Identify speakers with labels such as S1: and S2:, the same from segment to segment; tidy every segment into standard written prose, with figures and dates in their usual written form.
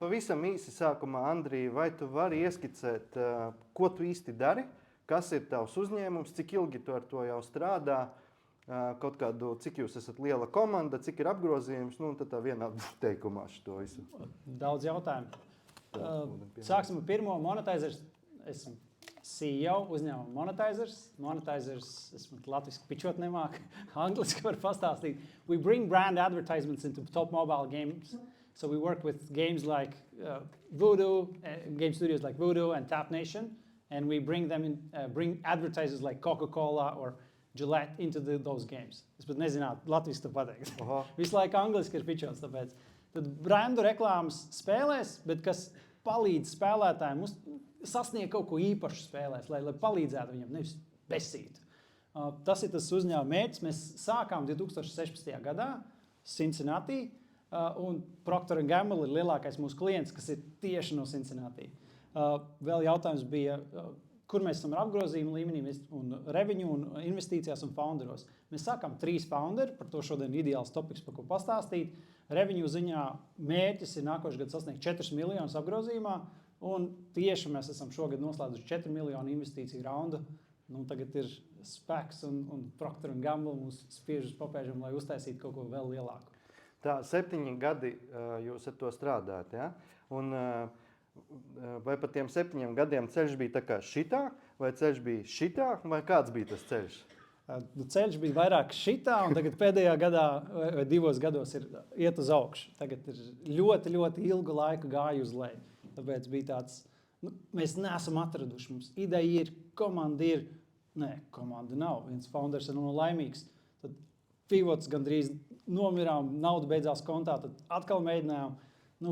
S1: Pavisam īsi sākumā, Andrija, vai tu vari ieskicēt, ko tu īsti dari, kas ir tavs uzņēmums, cik ilgi tu ar to jau strādā, kaut kādu, cik jūs esat liela komanda, cik ir apgrozījums, un tad tā vienā teikumā šo visu.
S2: Daudz jautājumu. Sāksim ar pirmo monetizers. Esmu CEO uzņēmuma monetizers. Monetizers, esmu latviski pičot nemāk, angliski var pastāstīt. We bring brand advertisements into top mobile games. So we work with games like Voodoo, game studios like Voodoo and Tap Nation, and we bring them in, bring advertisers like Coca-Cola or Gillette into those games. Es pat nezinātu, latviski to pateikt. Visu laiku angliski ir pičots, tāpēc. Tad brandu reklāmas spēlēs, bet kas palīdz spēlētājiem sasniegt kaut ko īpašu spēlēs, lai palīdzētu viņam, nevis besītu. Tas ir tas uzņēmuma mērķis. Mēs sākām 2016. gadā Cincinnati, un Procter & Gamble ir lielākais mūsu klients, kas ir tieši no Cincinnati. Vēl jautājums bija, kur mēs esam ar apgrozījumu līmenī, un revenue, un investīcijās un founderos. Mēs sākām 3 founderi, par to šodien ideāls topiks, par ko pastāstīt. Revenue ziņā mērķis ir nākošais gads sasniegt 4 miljonus apgrozījumā, un tieši mēs esam šogad noslēdzuši 4 miljonu investīciju raundu. Tagad ir spēks, un Procter & Gamble mūs spiež uz papēžam, lai uztaisītu kaut ko vēl lielāku.
S1: Tā 7 gadi jūs ar to strādājat, ja? Un vai pa tiem 7 gadiem ceļš bija tā kā šitā, vai ceļš bija šitā, vai kāds bija tas ceļš?
S2: Ceļš bija vairāk šitā, un tagad pēdējā gadā vai 2 gados ir iet uz augšu. Tagad ir ļoti, ļoti ilgu laiku gāju uz leju. Tāpēc bija tāds, mēs neesam atraduši, mums ideja ir, komanda ir. Nē, komanda nav, viens founders ir laimīgs. Tad pivots gandrīz nomirām, nauda beidzās kontā, tad atkal mēģinājām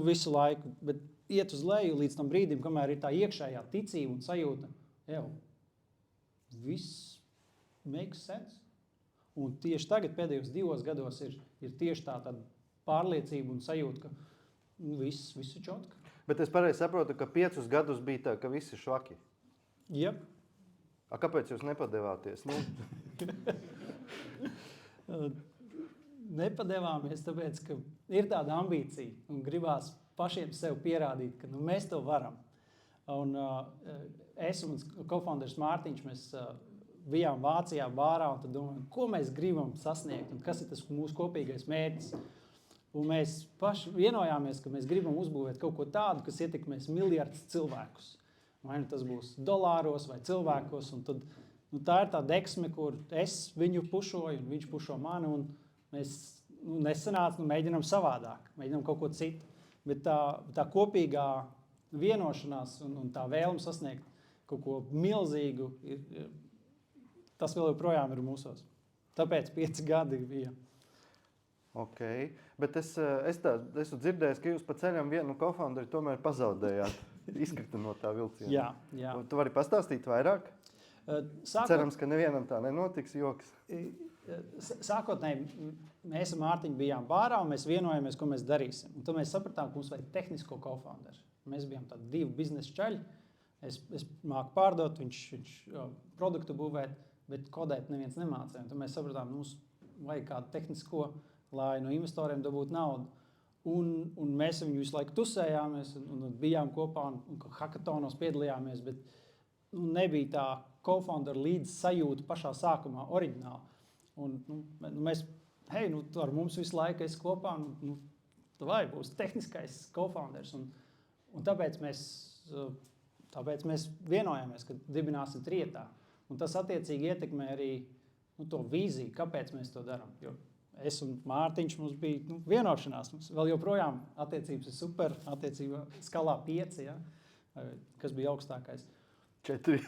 S2: visu laiku, bet iet uz leju līdz tam brīdim, kamēr ir tā iekšējā ticība un sajūta, viss makes sense. Un tieši tagad, pēdējos 2 gados, ir tieši tāda pārliecība un sajūta, ka viss ir čotka.
S1: Bet es pareizi saprotu, ka 5 gadus bija tā, ka visi švaki.
S2: Jep.
S1: Kāpēc jūs nepadevāties?
S2: Nepadevāmies, tāpēc, ka ir tāda ambīcija un gribās pašiem sev pierādīt, ka mēs to varam. Un es un co-founders Mārtiņš, mēs bijām Vācijā bārā un tad domājam, ko mēs gribam sasniegt un kas ir tas mūsu kopīgais mērķis. Un mēs paši vienojāmies, ka mēs gribam uzbūvēt kaut ko tādu, kas ietekmēs miljardus cilvēkus. Vai tas būs dolāros vai cilvēkos, un tad tā ir tā deksme, kur es viņu pušoju un viņš pušo mani, un mēs nesanāca, mēģinām savādāk, mēģinām kaut ko citu. Bet tā kopīgā vienošanās un tā vēlme sasniegt kaut ko milzīgu, tas vēl joprojām ir mūsos. Tāpēc 5 gadi bija.
S1: Ok, bet es esmu dzirdējis, ka jūs pa ceļam vienu co-founderi tomēr pazaudējāt. Izkrita no tā vilciena.
S2: Jā.
S1: Tu vari pastāstīt vairāk? Cerams, ka nevienam tā nenotiks joks.
S2: Sākotnēji mēs ar Mārtiņu bijām bārā un mēs vienojamies, ko mēs darīsim. Un tad mēs sapratām, ka mums vajag tehnisko co-founderi. Mēs bijām tādi 2 biznesa čaļi. Es māku pārdot, viņš produktu būvēt, bet kodēt neviens nemācīja. Tad mēs sapratām, mums vajag kādu tehnisko, lai no investoriem dabūtu naudu. Un mēs viņu visu laiku tusējāmies un bijām kopā un hackathonos piedalījāmies, bet nebija tā co-founder līdz sajūta pašā sākumā oriģināli. Un mēs, ar mums visu laiku esi kopā, vai būs tehniskais co-founders. Un tāpēc mēs vienojāmies, ka dibināsim trietā. Un tas attiecīgi ietekmē arī to vīziju, kāpēc mēs to darām. Jo es un Mārtiņš mums bija vienošanās. Mums vēl joprojām attiecības ir super, attiecībā skalā 5, ja? Kas bija augstākais.
S1: 4.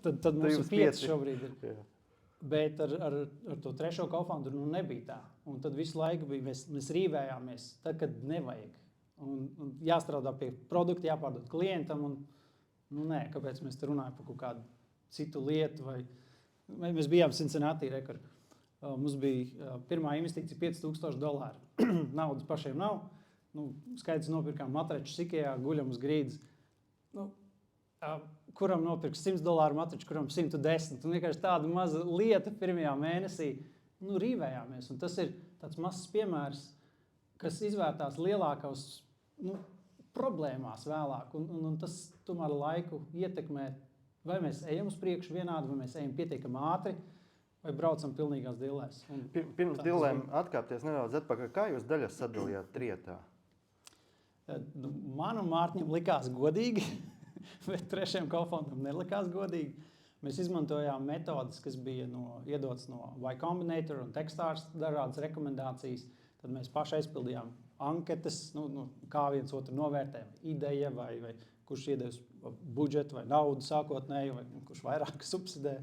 S2: Tad mums ir 5 šobrīd. Ir. Bet ar to 3. co-founderu nebija tā. Un tad visu laiku mēs rīvējāmies, tad, kad nevajag. Un jāstrādā pie produkta, jāpārdod klientam. Un, kāpēc mēs te runājam par kaut kādu citu lietu? Mēs bijām Cincinnati rekord. Mums bija pirmā investīcija $5,000. Naudas pašiem nav. Skaidrs nopirkām matračus Ikejā, guļam uz grīdas. Kuram nopirks $100 matraču, kuram 110. Un vienkārši tāda maza lieta pirmajā mēnesī rīvējāmies. Un tas ir tāds mazs piemērs, kas izvērtās lielākos problēmās vēlāk. Un tas tomēr laiku ietekmē, vai mēs ejam uz priekšu vienādi, vai mēs ejam pietiekami ātri, vai braucam pilnīgās dillēs.
S1: Pirms dillēm atkāpties nedaudz atpakaļ. Kā jūs daļas sadalījāt trietā?
S2: Man un Mārtiņam likās godīgi, bet trešajam kofoundam nelikās godīgi. Mēs izmantojām metodas, kas bija iedotas no Y Combinator un Techstars, dažādas rekomendācijas. Tad mēs paši aizpildījām anketas, kā viens otru novērtējam, ideja vai kurš iedevis budžetu vai naudu sākotnēji, vai kurš vairāk subsidē.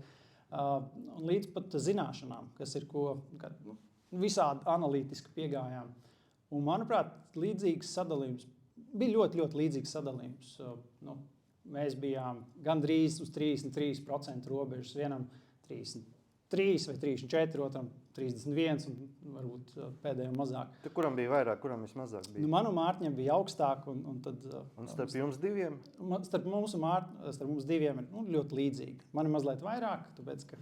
S2: Un līdz pat zināšanām, kas ir visādi analītiski piegājām. Un, manuprāt, līdzīgs sadalījums, bija ļoti, ļoti līdzīgs sadalījums. Mēs bijām gandrīz uz 33% robežas, vienam 33 vai 34, otram 31 un varbūt pēdējiem mazāk.
S1: Tad kuram bija vairāk, kuram vismazāk bija?
S2: Man un Mārtiņam bija augstāk. Un
S1: starp jums diviem?
S2: Starp mums diviem ir ļoti līdzīgi. Man ir mazliet vairāk, tāpēc, ka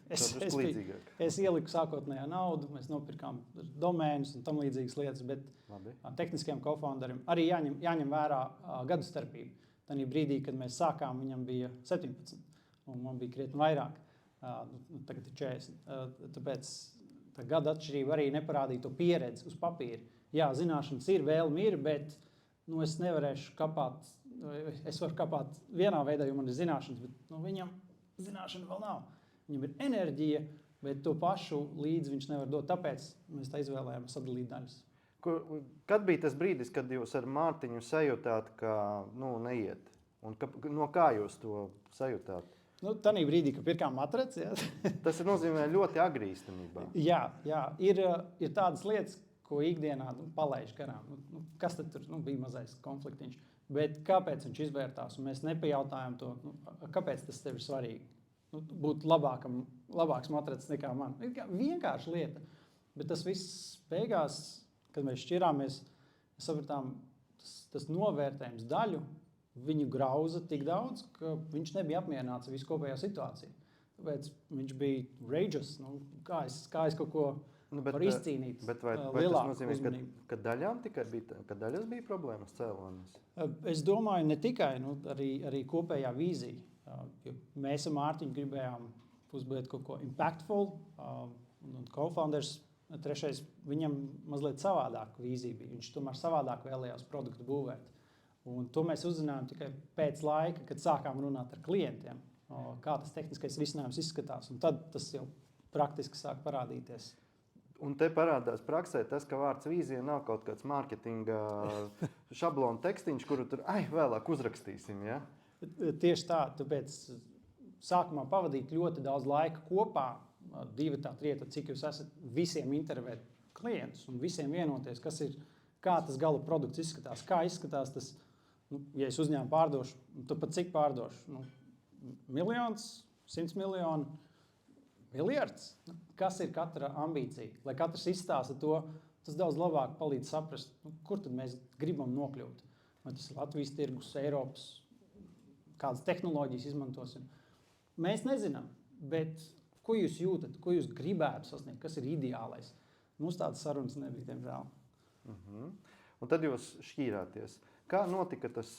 S2: es ieliku sākotnējā naudu, mēs nopirkām domēnus un tam līdzīgas lietas, bet tehniskajam cofounderim arī jāņem vērā gadu starpību. Tanī brīdī, kad mēs sākām, viņam bija 17, un man bija krietni vairāk. Tagad ir 40. Tāpēc tā gada atšķirība arī neparādīja to pieredzi uz papīra. Jā, zināšanas ir, vēlme ir, bet es nevarēšu kapāt. Es varu kapāt vienā veidā, jo man ir zināšanas, bet viņam zināšana vēl nav. Viņam ir enerģija, bet to pašu līdzi viņš nevar dot. Tāpēc mēs tā izvēlējām sadalīt daļas.
S1: Kad bija tas brīdis, kad jūs ar Mārtiņu sajūtāt, ka neiet? Un no kā jūs to sajūtāt?
S2: Tanī brīdī, kad pirkām matraci. Ja?
S1: Tas nozīmē ļoti agri īstenībā.
S2: Jā. Ir tādas lietas, ko ikdienā palaiž garām. Kas tad tur bija mazais konfliktiņš? Bet kāpēc viņš izvērtās? Un mēs nepajautājām to, kāpēc tas tev ir svarīgi? Būt labāks matracis nekā man. Vienkārši lieta. Bet tas viss beigās, kad mēs šķirāmies, sapratām, tas novērtējums daļu viņu grauza tik daudz, ka viņš nebija apmierināts ar visu kopējo situāciju. Tāpēc viņš bija rageous, kā es kaut ko varu izcīnīt.
S1: Bet vai tas nozīmē, ka daļām tikai ka daļas bija problēmas cēlonis?
S2: Es domāju, ne tikai, arī kopējā vīzija. Mēs ar Mārtiņu gribējām uzbūvēt kaut ko impactful, un cofounders trešais, viņam mazliet savādāk vīzija bija. Viņš tomēr savādāk vēlējās produktu būvēt. Un to mēs uzzinājām tikai pēc laika, kad sākām runāt ar klientiem, kā tas tehniskais risinājums izskatās. Un tad tas jau praktiski sāk parādīties.
S1: Un te parādās praksē tas, ka vārds vīzija nav kaut kāds mārketinga šablona tekstiņš, kuru tur vēlāk uzrakstīsim. Ja?
S2: Tieši tā, tāpēc sākumā pavadīt ļoti daudz laika kopā, 2, 3, cik jūs esat visiem intervēt klientus un visiem vienoties, kā tas gala produkts izskatās, kā izskatās tas, ja es uzņēmu pārdošu, tad pat cik pārdošu? 1 miljons, 100 miljoni, miljards? Kas ir katra ambīcija? Lai katrs izstāsta to, tas daudz labāk palīdz saprast, kur tad mēs gribam nokļūt. Vai tas ir Latvijas tirgus, Eiropas, kādas tehnoloģijas izmantosim. Mēs nezinām, bet ko jūs jūtat, ko jūs gribētu sasniegt, kas ir ideālais. Mums tādas sarunas nebija, diemžēl.
S1: Un tad jūs šķīrāties. Kā notika tas?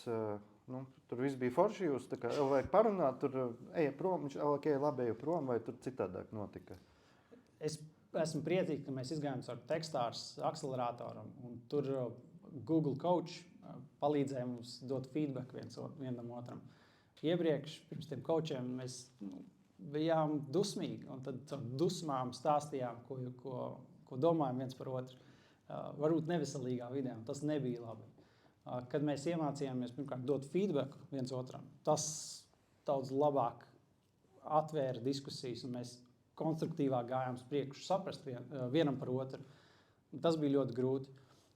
S1: Tur viss bija forši, jūs tā kā vajag parunāt, tur eja prom, viņš labi eja prom, vai tur citādāk notika?
S2: Es esmu priecīgs, ka mēs izgājām caur Techstars akceleratoram, un tur Google Coach palīdzēja mums dot feedback vienam otram. Iepriekš, pirms tiem coachiem, mēs bijām dusmīgi, un tad ar dusmām stāstījām, ko domājam viens par otru. Varbūt neveselīgā vidē, un tas nebija labi. Kad mēs iemācījāmies pirmkārt dot feedback viens otram, tas daudz labāk atvēra diskusijas, un mēs konstruktīvāk gājām uz priekšu, saprast vienam par otru. Tas bija ļoti grūti,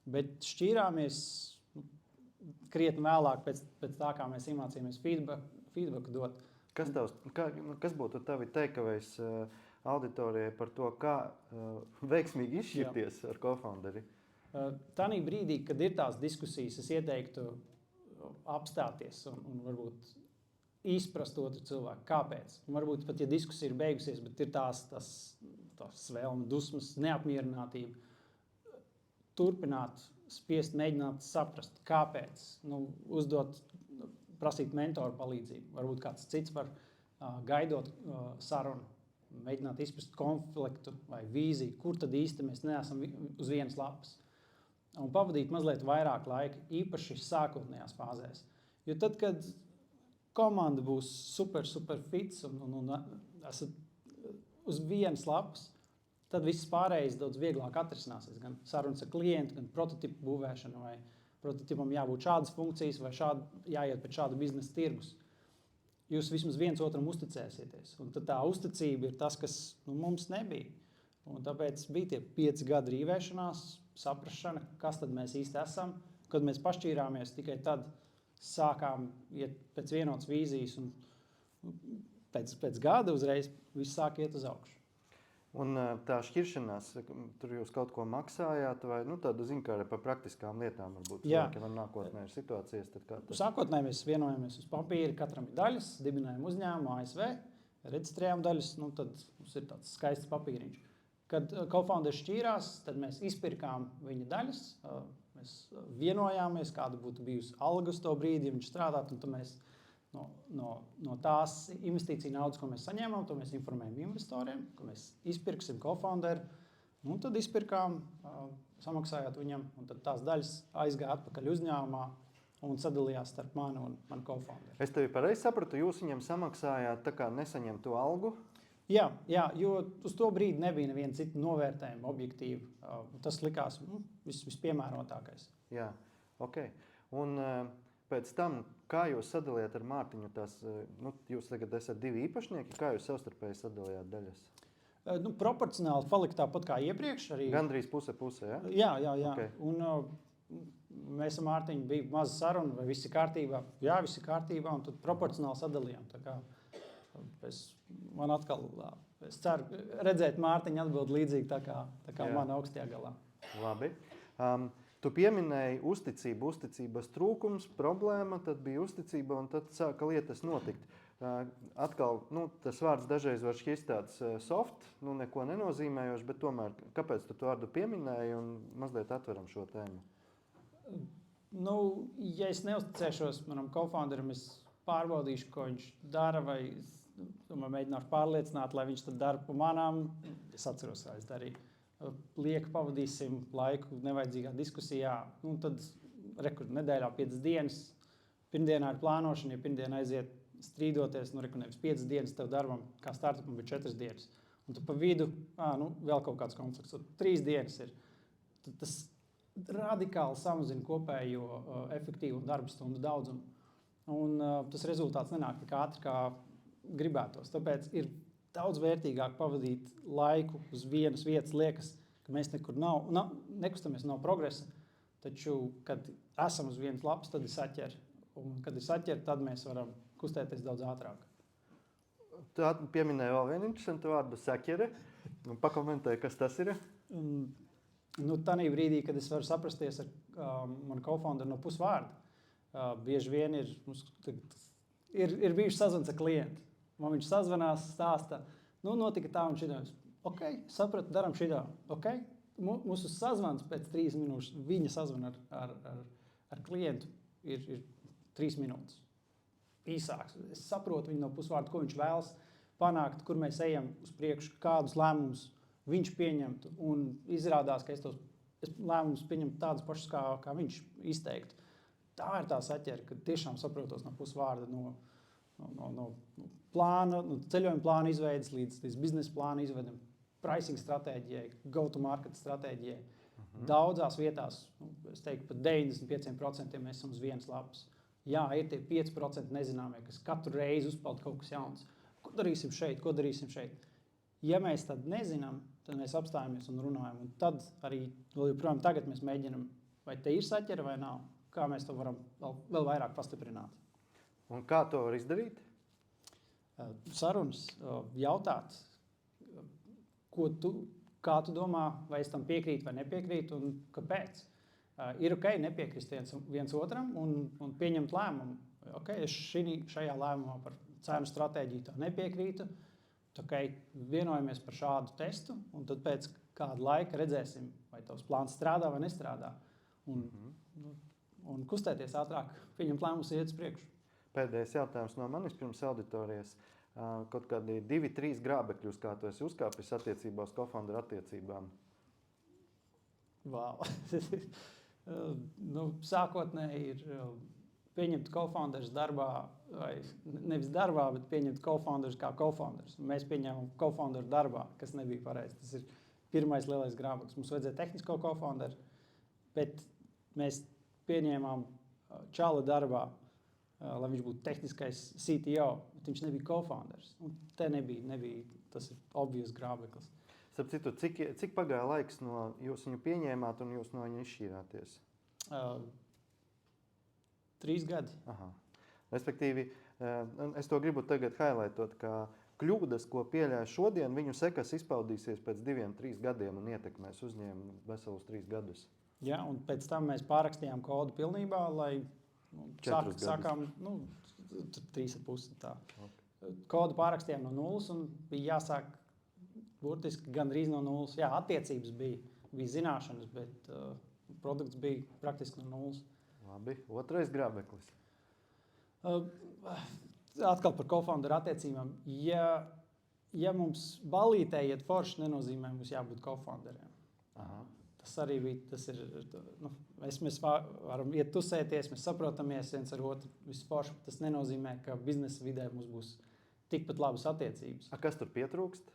S2: bet šķīrāmies krietni vēlāk pēc tā, kā mēs iemācījāmies feedback dot.
S1: Kas būtu tavi teikavējs auditorijai par to, kā veiksmīgi izšķirties ar cofounderi?
S2: Tanī brīdī, kad ir tās diskusijas, es ieteiktu apstāties un varbūt izprast otru cilvēku. Kāpēc? Un varbūt pat, ja diskusija ir beigusies, bet ir tās vēlme, dusmas, neapmierinātība, turpināt spiest mēģināt saprast, kāpēc, prasīt mentoru palīdzību. Varbūt kāds cits var gaidot sarunu, mēģināt izprast konfliktu vai vīziju, kur tad īsti mēs neesam uz vienas lapas. Un pavadīt mazliet vairāk laika, īpaši sākotnējās fāzēs. Jo tad, kad komanda būs super fits un esat uz vienas lapas, tad viss pārējais daudz vieglāk atrisināsies. Gan sarunas ar klientu, gan prototipu būvēšana, vai prototipam jābūt šādas funkcijas, vai jāiet pēc šāda biznesa tirgus. Jūs vismaz viens otram uzticēsieties. Un tad tā uzticība ir tas, kas mums nebija. Un tāpēc bija tie 5 gadi rīvēšanās, saprašana, kas tad mēs īsti esam. Kad mēs pašķīrāmies, tikai tad sākām iet pēc vienotas vīzijas. Un pēc gada uzreiz viss sāk iet uz augšu.
S1: Un tā šķiršanās, tur jūs kaut ko maksājāt, vai tādu zinkāri par praktiskām lietām varbūt cilvēkiem ar nākotnē ir situācijas?
S2: Sākotnēji mēs vienojamies uz papīra, katram ir daļas, dibinājām uzņēmumu ASV, reģistrējām daļas, tad mums ir tāds skaists papīriņš. Kad co-founders šķīrās, tad mēs izpirkām viņa daļas, mēs vienojāmies, kāda būtu bijusi alga uz to brīdi, ja viņš strādātu, un tad mēs no tās investīcija naudas, ko mēs saņēmām, to mēs informējam investoriem, ka mēs izpirksim co-founderu. Tad izpirkām, samaksājot viņam, un tad tās daļas aizgāja atpakaļ uzņēmumā un sadalījās starp mani un manu co-founderu.
S1: Es tevi pareizi sapratu, jūs viņam samaksājāt tā kā nesaņemtu algu?
S2: Jā, jo uz to brīdi nebija neviena cita novērtējuma objektīva. Tas likās vispiemērotākais.
S1: Jā, ok. Un pēc tam, kā jūs sadalījāt ar Mārtiņu tās, jūs tagad esat 2 īpašnieki, kā jūs savstarpēji sadalījāt daļas?
S2: Proporcionāli palika tāpat kā iepriekš.
S1: Gandrīz puse, ja?
S2: Jā. Okay. Un mēs ar Mārtiņu bija maza saruna, vai viss ir kārtībā. Jā, viss ir kārtībā, un tad proporcionāli sadalījām. Tā kā es ceru redzēt Mārtiņu atbild līdzīgi tā kā man augstajā galā.
S1: Labi. Tu pieminēji uzticību, uzticības trūkums, problēma, tad bija uzticība un tad sāka lietas notikt. Atkal, tas vārds dažreiz var šķist tāds soft, neko nenozīmējoši, bet tomēr, kāpēc tu to vārdu pieminēji un mazliet atveram šo tēmu?
S2: Ja es neuzticēšos manam co-founderam, es pārbaudīšu, ko viņš dara, vai mēģināšu pārliecināt, lai viņš tad dara pa manām. Es atceros, kā es darīju. Lieku pavadīsim laiku nevajadzīgā diskusijā. Tad nedēļā 5 dienas. Pirmdienā ir plānošana, ja pirmdienā aiziet strīdoties, nevis 5 dienas tev darbam, kā startupam bija 4 dienas. Un tu pa vidu, vēl kaut kāds konflikts. 3 dienas ir. Tad tas radikāli samazina kopējo efektīvu darba stundu daudzumu. Un tas rezultāts nenāk tik ātri, kā gribētos. Tāpēc ir daudz vērtīgāk pavadīt laiku uz vienas vietas. Liekas, ka mēs nekur nekustamies, nav progresa. Taču, kad esam uz vienas lapas, tad ir saķer. Un, kad ir saķer, tad mēs varam kustēties daudz ātrāk.
S1: Tu pieminēji vēl vienu interesantu vārdu saķere. Pakomentēji, kas tas ir?
S2: Tanī brīdī, kad es varu saprasties ar manu co-founderu no pusvārda, bieži vien ir bijuši sazunas ar klientu. Man viņš sazvanās, stāsta, notika tā un šitā. Ok, sapratu, daram šitā. Ok, mūsu sazvans pēc 3 minūšu, viņa sazvana ar klientu ir 3 minūtes. Īsāks. Es saprotu viņu no pusvārda, ko viņš vēlas panākt, kur mēs ejam uz priekšu, kādus lēmumus viņš pieņemtu. Un izrādās, ka es lēmumus pieņemtu tādus pašus, kā viņš izteiktu. Tā ir tā saķere, ka tiešām saprotos no pusvārda, no plāna, ceļojuma plāna izveidas līdz biznesa plāna izveidam, pricing stratēģijai, go-to-market stratēģijai. Daudzās vietās, es teiktu, pat 95% mēs esam uz vienas lapas. Jā, ir tie 5% nezināmie, kas katru reizi uzpeld kaut kas jauns. Ko darīsim šeit? Ja mēs tad nezinām, tad mēs apstājamies un runājam. Un tad arī, joprojām tagad mēs mēģinam, vai te ir saķere vai nav, kā mēs to varam vēl vairāk pastiprināt.
S1: Un kā to var izdarīt?
S2: Sarunas, jautāt, kā tu domā, vai es tam piekrītu vai nepiekrītu un kāpēc. Ir ok nepiekrist viens otram un pieņemt lēmumu. Okay, es šajā lēmumā par cenu stratēģiju tā nepiekrītu. Okay, vienojamies par šādu testu un tad pēc kāda laika redzēsim, vai tavs plāns strādā vai nestrādā. un kustēties ātrāk, pieņemt lēmumus, iet uz priekšu.
S1: Pēdējais jautājums no manis pirms auditorijas. Kaut kādi 2-3 grābekļus, kā tu esi uzkāpis attiecībā uz co-founderu attiecībām?
S2: Wow. Sākotnēji ir pieņemt co-founderus darbā, vai nevis darbā, bet pieņemt co-founderus kā co-founderus. Mēs pieņēmām co-founderu darbā, kas nebija pareizi. Tas ir pirmais lielais grābeklis. Mums vajadzēja tehnisko co-founderu, bet mēs pieņēmām čalu darbā, lai viņš būtu tehniskais CTO, bet viņš nebija co-founders. Un te nebija, tas ir obvious grābeklis.
S1: Starp citu, cik pagāja laiks no jūs viņu pieņēmāt un jūs no viņa izšķīrāties?
S2: 3 gadi.
S1: Aha. Respektīvi, es to gribu tagad highlightot, ka kļūdas, ko pieļāja šodien, viņu sekas izpaudīsies pēc 2-3 gadiem un ietekmēs uzņēmumu veselus 3 gadus.
S2: Jā, un pēc tam mēs pārrakstījām kodu pilnībā, lai sākām 3,5 tā. Okay. Kodu pārrakstījām no nulles un bija jāsāk burtiski gandrīz no nulles. Jā, attiecības bija zināšanas, bet produkts bija praktiski no nulles.
S1: Labi, otrais grābeklis.
S2: Atkal par co-founderu attiecībām. Ja mums balītē iet forši, nenozīmē mums jābūt co-founderiem.
S1: Aha.
S2: Tas arī bija, mēs varam iet tusēties, mēs saprotamies viens ar otru visforši. Tas nenozīmē, ka biznesa vidē mums būs tikpat labas attiecības.
S1: Kas tur pietrūkst?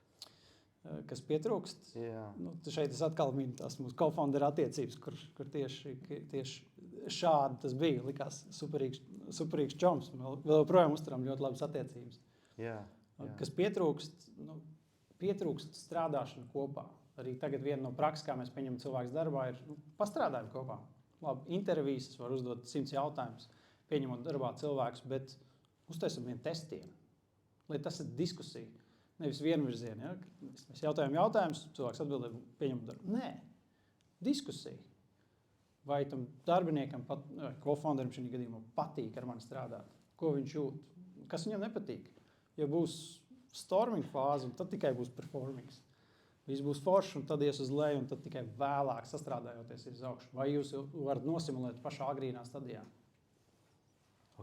S2: Kas pietrūkst?
S1: Jā.
S2: Šeit es atkal minu tās mūsu co-founderu attiecības, kur tieši šādi tas bija. Likās superīgs čoms. Vēl joprojām uzturam ļoti labas attiecības.
S1: Jā.
S2: Kas pietrūkst? Pietrūkst strādāšana kopā. Arī tagad viena no prakses, kā mēs pieņemam cilvēkus darbā, ir pastrādājam kopā. Labi, intervijas, es varu uzdot 100 jautājumus, pieņemot darbā cilvēkus, bet uztaisim vienu testienu, lai tas ir diskusija. Nevis vienvirzieni. Ja? Mēs jautājam jautājumus, cilvēks atbildē, pieņemot darbu. Nē, diskusija. Vai tam darbiniekam, co-founderim šajā gadījumā patīk ar mani strādāt? Ko viņš jūt? Kas viņam nepatīk? Ja būs storming fāze, tad tikai būs performings. Viss būs forši, un tad ies uz leju, un tad tikai vēlāk sastrādājoties uz augšu. Vai jūs varat nosimulēt pašā agrīnā stadijā?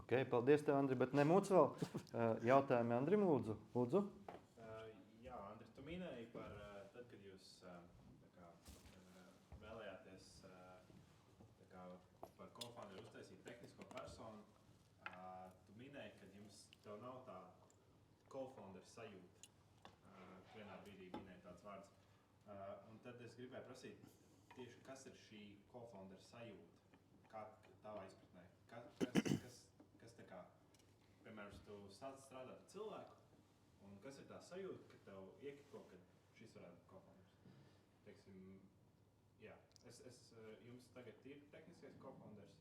S1: Ok, paldies tev, Andri, bet nemūc vēl. Jautājumi Andrim, lūdzu.
S3: Jā, Andri, tu minēji par tad, kad jūs vēlējāties par co-founderu uztaisīt tehnisko personu, tu minēji, ka tev nav tā co-founder sajūta. Vienā brīdī minēja tāds vārds. Un tad es gribēju prasīt, tieši kas ir šī co-founder sajūta? Kā tavā izpratnē? Kas tā kā, piemēram, tu sāc strādāt ar cilvēku, un kas ir tā sajūta, ka tev iekiko, ka šis varētu būt co-founders? Teiksim, jā, jums tagad ir tehniskais co-founders?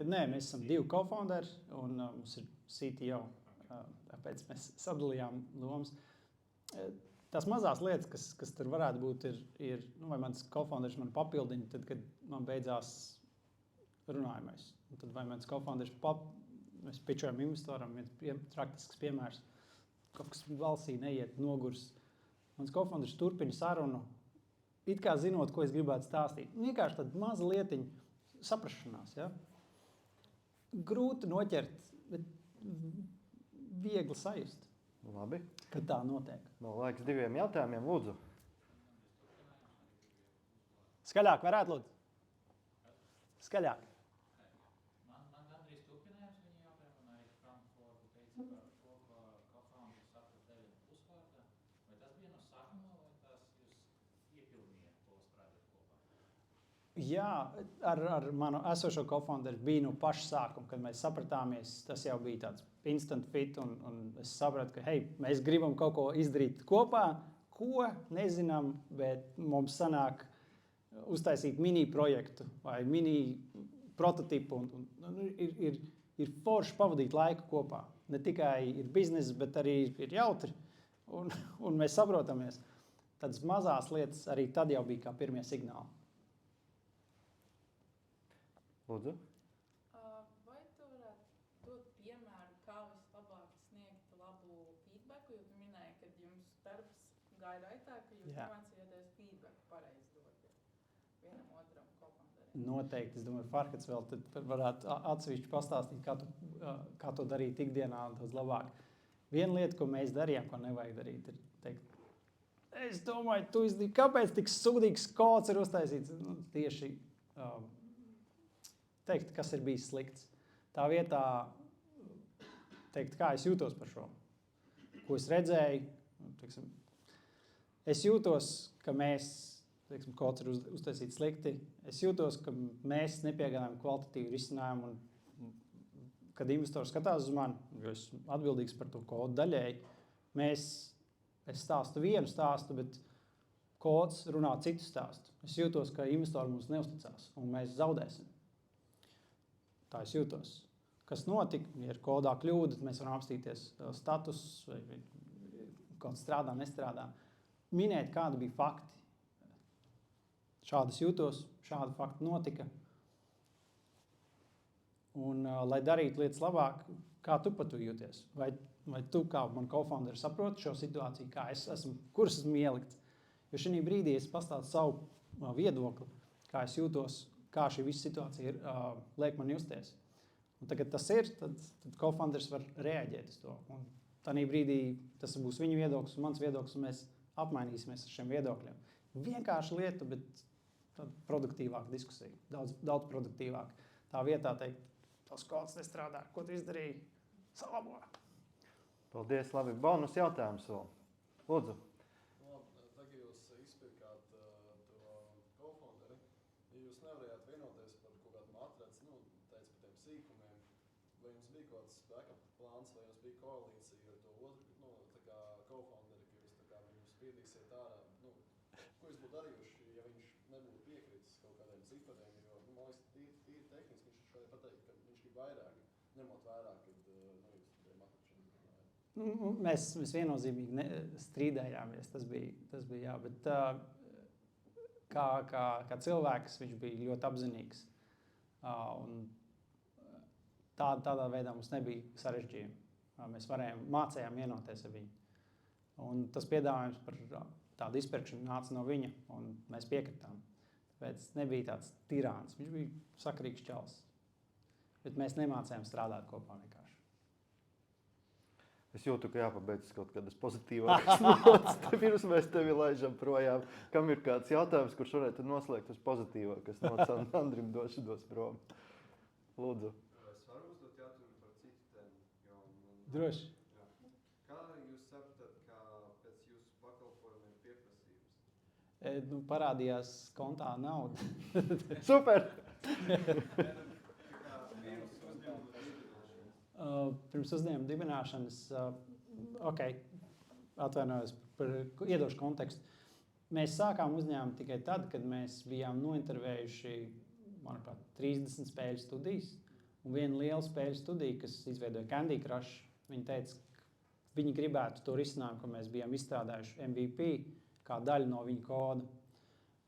S2: Nē, mēs esam 2 co-founderi, un mums ir CTO. Okay. Tāpēc mēs sadalījām lomas. Tās mazās lietas, kas tur varētu būt, ir vai mans co-founders man papildina, tad, kad man beidzās runājumais. Un tad vai mans co-founders mēs pičojam investoram, viens praktisks piemērs, kaut kas valsī neiet nogurs. Mans co-founders turpina sarunu, it kā zinot, ko es gribētu stāstīt. Vienkārši tāda maza lietiņa saprašanās. Ja? Grūti noķert, bet viegli sajust.
S1: Labi.
S2: Kad tā notiek.
S1: Laiks 2 jautājumiem, lūdzu.
S2: Skaļāk varētu, lūdzu? Skaļāk.
S4: Man gandrīz turpinājums viņa jautājumu, un arī Frankfurtu teica par to, ka co-founders saprata tevi pusvārdā. Vai tas bija no sākuma, vai tas jūs iepilnījāt to strādāt kopā?
S2: Jā, ar manu esošo co-founderu bija no paša sākuma, kad mēs sapratāmies, tas jau bija tāds instant fit, un es sapratu, ka, hei, mēs gribam kaut ko izdarīt kopā, ko nezinām, bet mums sanāk uztaisīt mini projektu vai mini prototipu, un ir forši pavadīt laiku kopā. Ne tikai ir biznesa, bet arī ir jautri, un mēs saprotamies. Tādas mazās lietas arī tad jau bija kā pirmie signāli.
S1: Lūdzu.
S5: Vai tu varētu dot piemēru, kā vislabāk sniegt labu feedbacku, jo tu minēji, ka jums darbs gāja raitā, ka jūs iemācījāties feedbacku pareizi dot vienam otram co-founderim?
S2: noteikti, es domāju, Farhats vēl tad varētu atsevišķi pastāstīt, kā to darīt ikdienā daudz labāk. Viena lieta, ko mēs darījām, ko nevajag darīt, ir teikt, es domāju, tu izdarīji, kāpēc tik sūdīgs kods ir uztaisīts? Nu, tieši teikt, kas ir bijis slikts. Tā vietā teikt, kā es jūtos par šo, ko es redzēju. Teiksim, es jūtos, ka mēs, teiksim, kods ir uztaisīts slikti. Es jūtos, ka mēs nepiegādājam kvalitatīvu risinājumu. Un, kad investors skatās uz mani, jo es esmu atbildīgs par to kodu daļēji, es stāstu vienu stāstu, bet kods runā citu stāstu. Es jūtos, ka investori mums neusticās un mēs zaudēsim. Tā es jūtos. Kas notika, ja ir kodā kļūda, tad mēs varam apstīties status, vai kaut strādā, nestrādā. Minēt, kādi bija fakti. Šādi es jūtos, šādi fakti notika. Un, lai darītu lietas labāk, kā tu par to jūties? Vai tu, kā man co-founderi, saproti šo situāciju, kā es esmu, kuras esmu ielikts? Jo šī brīdī es pastāstu savu viedokli, kā es jūtos, kā šī visa situācija ir, liek man justies. Un tagad tas ir, tad co-founders var reaģēt uz to. Un tādā brīdī tas būs viņa viedoklis un mans viedoklis, un mēs apmainīsimies ar šiem viedokļiem. Vienkārši lieta, bet produktīvāka diskusija. Daudz produktīvāk. Tā vietā teikt, tas kods nestrādā, ko tu izdarīji, salabo.
S1: Paldies, labi. Bonus jautājums vēl. Lūdzu.
S6: Tagad jūs izpirkāt to co-founderi, ja jūs nevarējāt vienoties par kaut kādu matraci, teica par tiem sīkumiem, vai jums bija kaut kāds backup plāns, vai jums bija koalīcija ar to otru, tā kā co-founderi, ka jūs tā kā viņu spiedīsiet ārā, ko jūs būtu darījuši, ja viņš nebūtu piekritis kaut kādiem cipariem, jo, man liekas, tīri tehniski viņš šodien pateikt, ka viņš grib vairāk, ņemot vērā, kad jūs tajā matračiem runājat.
S2: Mēs viennozīmīgi strīdējāmies, tas bija jā, bet kā cilvēks viņš bija ļoti apzinīgs. Un tādā veidā mums nebija sarežģījumi. Mēs mācējām vienoties ar viņu. Un tas piedāvājums par tādu izpirkšanu nāca no viņa, un mēs piekritām. Tāpēc nebija tāds tirāns, viņš bija sakarīgs čalis. Bet mēs nemācējām strādāt kopā vienkārši.
S1: Es jūtu, ka jāpabeidz kaut kādas pozitīvākas notas. Pirms mēs tevi laižam projām. Kam ir kāds jautājums, kurš varētu noslēgt uz pozitīvākas notas? Andrim došanos prom. Lūdzu.
S7: Es varu uzdot jautājumu par citu tēmu.
S2: Droši.
S7: Kā jūs sapratat, ka pēc jūsu pakalpojuma ir pieprasījums?
S2: Parādījās kontā nauda.
S1: Super!
S2: Pirms uzņēmuma dibināšanas, atvainojos par iedošu kontekstu. Mēs sākām uzņēmumu tikai tad, kad mēs bijām nointervējuši, manuprāt, 30 spēļu studijas. Un viena liela spēļu studija, kas izveidoja Candy Crush, viņi teica, ka viņi gribētu to risinājumu, ko mēs bijām izstrādājuši MVP, kā daļu no viņa koda.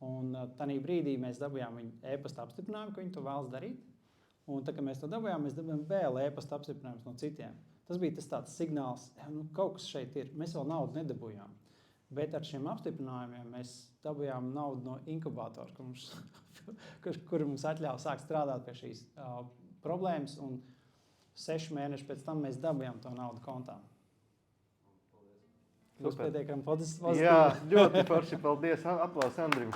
S2: Un tādā brīdī mēs dabūjām viņu e-pasta apstiprinājumu, ka viņi to vēlas darīt. Un tā, kad mēs to dabūjām, mēs dabūjām vēl e-pasta apstiprinājumus no citiem. Tas bija tas tāds signāls, kaut kas šeit ir. Mēs vēl naudu nedabūjām. Bet ar šiem apstiprinājumiem mēs dabūjām naudu no inkubatora, kur mums atļāva sākt strādāt pie šīs problēmas. Un 6 mēneši pēc tam mēs dabūjām to naudu kontā. Būs pietiekami pozitīvi.
S1: Jā, ļoti forši. Paldies. Aplausi Andrim.